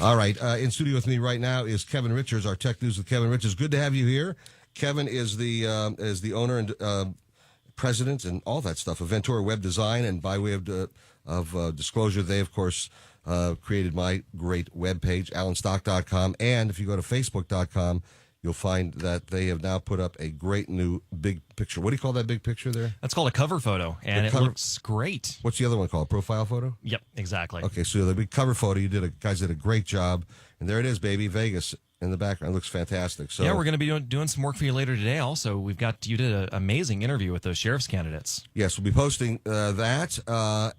All right. In studio with me right now is Kevin Richards, our Tech News with Kevin Richards. Good to have you here. Kevin is the owner and president and all that stuff of Ventura Web Design. And by way of disclosure, they, of course, created my great webpage, alanstock.com. And if you go to facebook.com, you'll find that they have now put up a great new big picture. What do you call that big picture there? That's called a cover photo, and it looks great. What's the other one called? Profile photo? Yep, exactly. Okay, so the big cover photo, guys did a great job. And there it is, baby, Vegas in the background. It looks fantastic. So yeah, we're going to be doing some work for you later today. Also, you did an amazing interview with those sheriff's candidates. Yes, we'll be posting that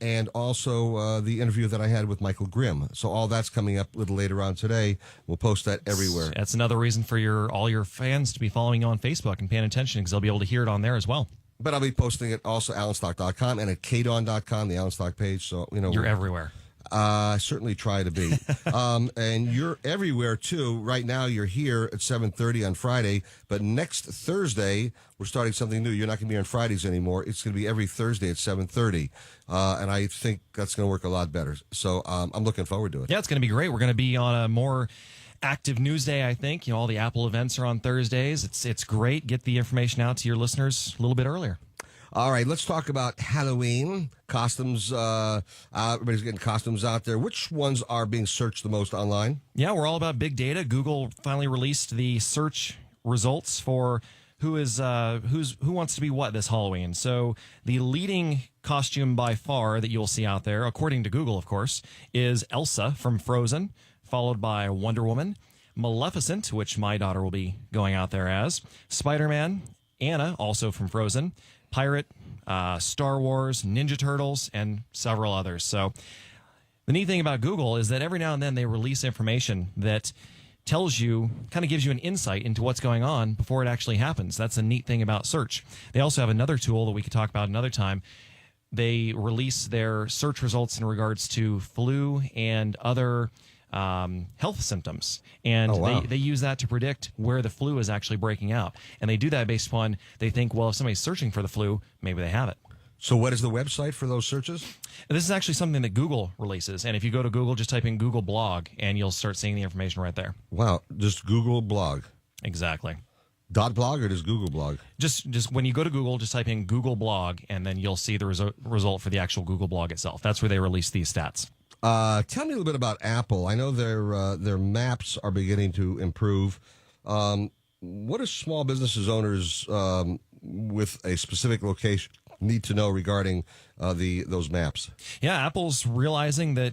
and also the interview that I had with Michael Grimm. So all that's coming up a little later on today. We'll post that everywhere. That's another reason for all your fans to be following you on Facebook and paying attention, because they'll be able to hear it on there as well. But I'll be posting it also at alanstock.com and at kdon.com, the Alan Stock page. So you're everywhere. I certainly try to be. And you're everywhere, too. Right now, you're here at 7:30 on Friday. But next Thursday, we're starting something new. You're not going to be on Fridays anymore. It's going to be every Thursday at 7:30. And I think that's going to work a lot better. So I'm looking forward to it. Yeah, it's going to be great. We're going to be on a more active news day, I think. All the Apple events are on Thursdays. It's great. Get the information out to your listeners a little bit earlier. All right, let's talk about Halloween costumes. Everybody's getting costumes out there. Which ones are being searched the most online? Yeah, we're all about big data. Google finally released the search results for who wants to be what this Halloween. So the leading costume by far that you'll see out there, according to Google, of course, is Elsa from Frozen, followed by Wonder Woman, Maleficent, which my daughter will be going out there as, Spider-Man, Anna, also from Frozen, Pirate, Star Wars, Ninja Turtles, and several others. So the neat thing about Google is that every now and then they release information that tells you, kind of gives you an insight into what's going on before it actually happens. That's a neat thing about search. They also have another tool that we could talk about another time. They release their search results in regards to flu and other health symptoms, and they use that to predict where the flu is actually breaking out. And they do that based upon, they think, well, if somebody's searching for the flu, maybe they have it. So what is the website for those searches? This is actually something that Google releases, and if you go to Google, just type in Google blog, and you'll start seeing the information right there. Wow, just Google blog. Exactly. .blog or just Google blog? Just when you go to Google, just type in Google blog, and then you'll see the result for the actual Google blog itself. That's where they release these stats. Tell me a little bit about Apple. I know their maps are beginning to improve. What do small businesses owners with a specific location need to know regarding those maps? Yeah, Apple's realizing that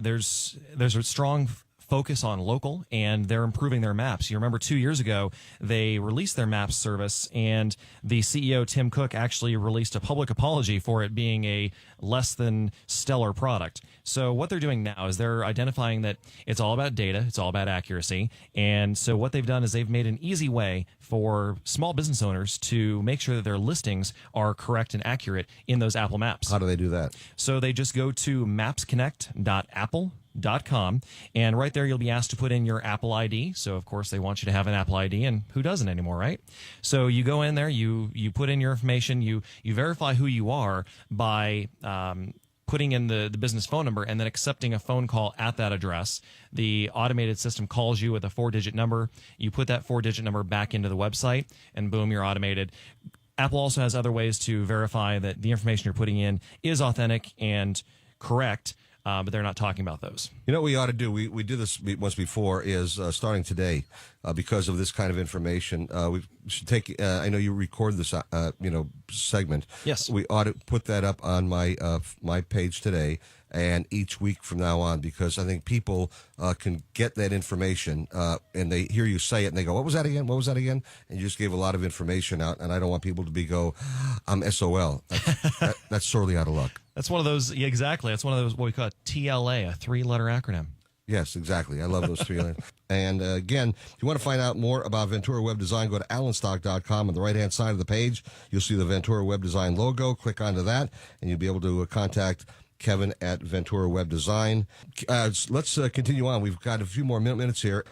there's a strong focus on local, and they're improving their maps. You remember 2 years ago, they released their maps service, and the CEO, Tim Cook, actually released a public apology for it being a less than stellar product. So what they're doing now is they're identifying that it's all about data, it's all about accuracy, and so what they've done is they've made an easy way for small business owners to make sure that their listings are correct and accurate in those Apple Maps. How do they do that? So they just go to mapsconnect.apple.com, and right there you'll be asked to put in your Apple ID. So of course they want you to have an Apple ID, and who doesn't anymore, right? So you go in there, you put in your information, you verify who you are by putting in the business phone number and then accepting a phone call at that address. The automated system calls you with a 4-digit number. You put that 4-digit number back into the website, and boom, you're automated. Apple also has other ways to verify that the information you're putting in is authentic and correct, but they're not talking about those. You know what we ought to do? We did this once before, is starting today, because of this kind of information. We should take, I know you record this, segment. Yes. We ought to put that up on my page today and each week from now on, because I think people can get that information and they hear you say it and they go, what was that again? What was that again? And you just gave a lot of information out, and I don't want people to I'm SOL. That's sorely out of luck. That's one of those, yeah, exactly. That's one of those, what we call TLA, a 3-letter acronym. Yes, exactly. I love those 3 letters. And again, if you want to find out more about Ventura Web Design, go to alanstock.com. On the right-hand side of the page, you'll see the Ventura Web Design logo. Click onto that, and you'll be able to contact Kevin at Ventura Web Design. Let's continue on. We've got a few more minutes here.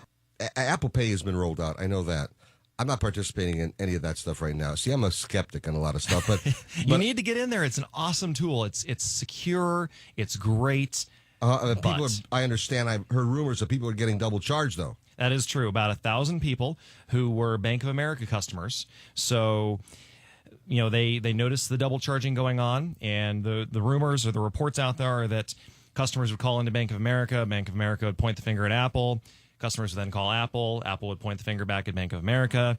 Apple Pay has been rolled out. I know that. I'm not participating in any of that stuff right now. See, I'm a skeptic on a lot of stuff, but you need to get in there. It's an awesome tool. It's secure. It's great. People, I understand. I've heard rumors that people are getting double charged, though. That is true. About 1,000 people who were Bank of America customers. So, they noticed the double charging going on, and the rumors or the reports out there are that customers would call into Bank of America would point the finger at Apple, customers would then call Apple would point the finger back at Bank of America.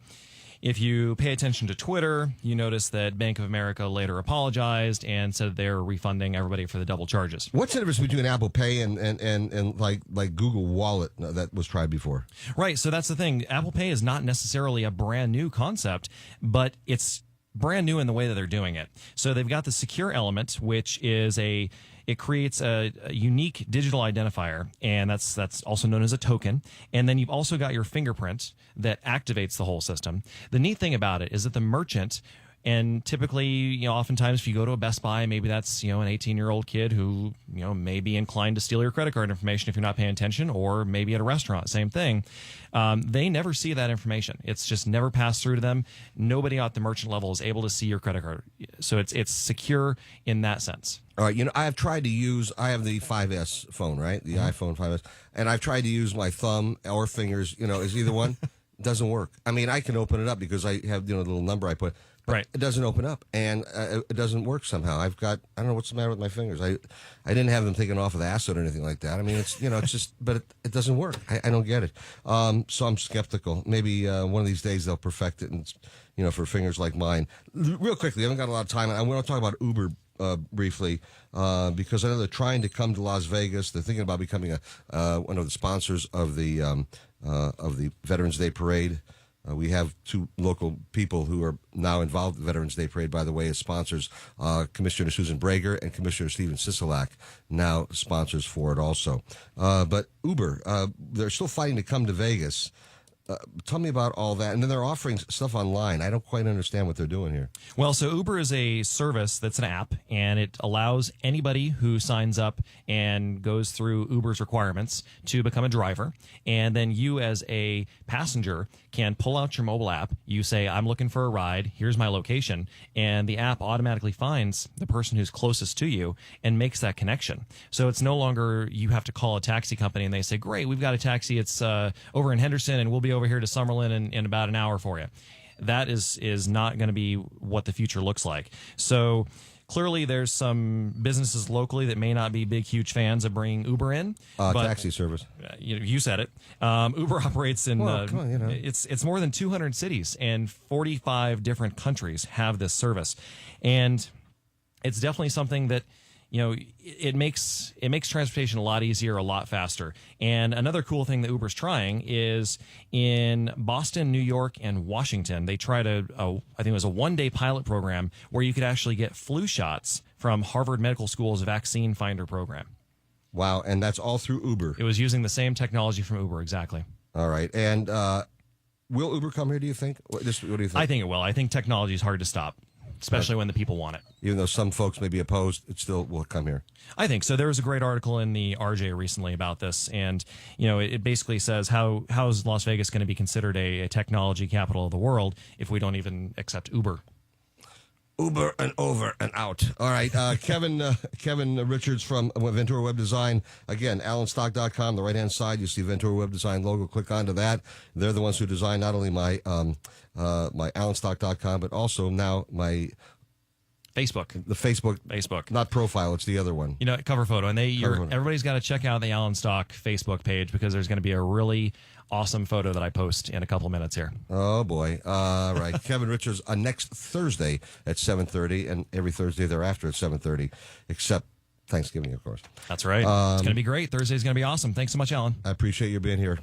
If you pay attention to Twitter, you notice that Bank of America later apologized and said they're refunding everybody for the double charges. What's the difference between Apple Pay and like Google Wallet that was tried before? Right, so that's the thing. Apple Pay is not necessarily a brand new concept, but it's brand new in the way that they're doing it. So they've got the secure element, which is it creates a unique digital identifier, and that's also known as a token. And then you've also got your fingerprint that activates the whole system. The neat thing about it is that the merchant, and typically, oftentimes if you go to a Best Buy, maybe that's, an 18-year-old kid who, may be inclined to steal your credit card information if you're not paying attention, or maybe at a restaurant, same thing. They never see that information. It's just never passed through to them. Nobody at the merchant level is able to see your credit card. So it's secure in that sense. All right, I have tried to use, I have the 5S phone, right? The iPhone 5S. And I've tried to use my thumb or fingers, is either one. It doesn't work. I mean, I can open it up because I have, the little number I put. Right. It doesn't open up, and it doesn't work somehow. I don't know what's the matter with my fingers. I didn't have them taken off with acid or anything like that. I mean, it's, it's just, but it doesn't work. I don't get it. So I'm skeptical. Maybe one of these days they'll perfect it, and, for fingers like mine. Real quickly, I haven't got a lot of time. I want to talk about Uber briefly, because I know they're trying to come to Las Vegas. They're thinking about becoming one of the sponsors of the Veterans Day Parade. We have two local people who are now involved in the Veterans Day Parade, by the way, as sponsors. Commissioner Susan Brager and Commissioner Steven Sisolak, now sponsors for it also. But Uber, they're still fighting to come to Vegas. Tell me about all that. And then they're offering stuff online. I don't quite understand what they're doing here. Well, so Uber is a service that's an app, and it allows anybody who signs up and goes through Uber's requirements to become a driver. And then you, as a passenger, can pull out your mobile app. You say, I'm looking for a ride. Here's my location. And the app automatically finds the person who's closest to you and makes that connection. So it's no longer you have to call a taxi company and they say, great, we've got a taxi. It's over in Henderson, and we'll be over here to Summerlin in about an hour for you. That is not going to be what the future looks like. So clearly there's some businesses locally that may not be big, huge fans of bringing Uber in. But, taxi service. You said it. Uber operates in, it's more than 200 cities, and 45 different countries have this service. And it's definitely something that, it makes transportation a lot easier, a lot faster. And another cool thing that Uber's trying is in Boston, New York, and Washington, they tried I think it was a one-day pilot program where you could actually get flu shots from Harvard Medical School's Vaccine Finder program. Wow, and that's all through Uber. It was using the same technology from Uber, exactly. All right, and will Uber come here, do you think? What do you think? I think it will. I think technology is hard to stop, especially when the people want it. Even though some folks may be opposed, it still will come here. I think so. There was a great article in the RJ recently about this, and it basically says how is Las Vegas going to be considered a technology capital of the world if we don't even accept Uber? Uber and over and out. All right, Kevin Richards from Ventura Web Design. Again, allenstock.com, the right-hand side, you see Ventura Web Design logo. Click onto that. They're the ones who design not only my allenstock.com, but also now my Facebook. The Facebook. Not profile, it's the other one. Cover photo. And everybody's got to check out the Allen Stock Facebook page, because there's going to be a really awesome photo that I post in a couple of minutes here. Oh, boy. All right. Kevin Richards next Thursday at 7:30, and every Thursday thereafter at 7:30, except Thanksgiving, of course. That's right. It's going to be great. Thursday's going to be awesome. Thanks so much, Alan. I appreciate you being here.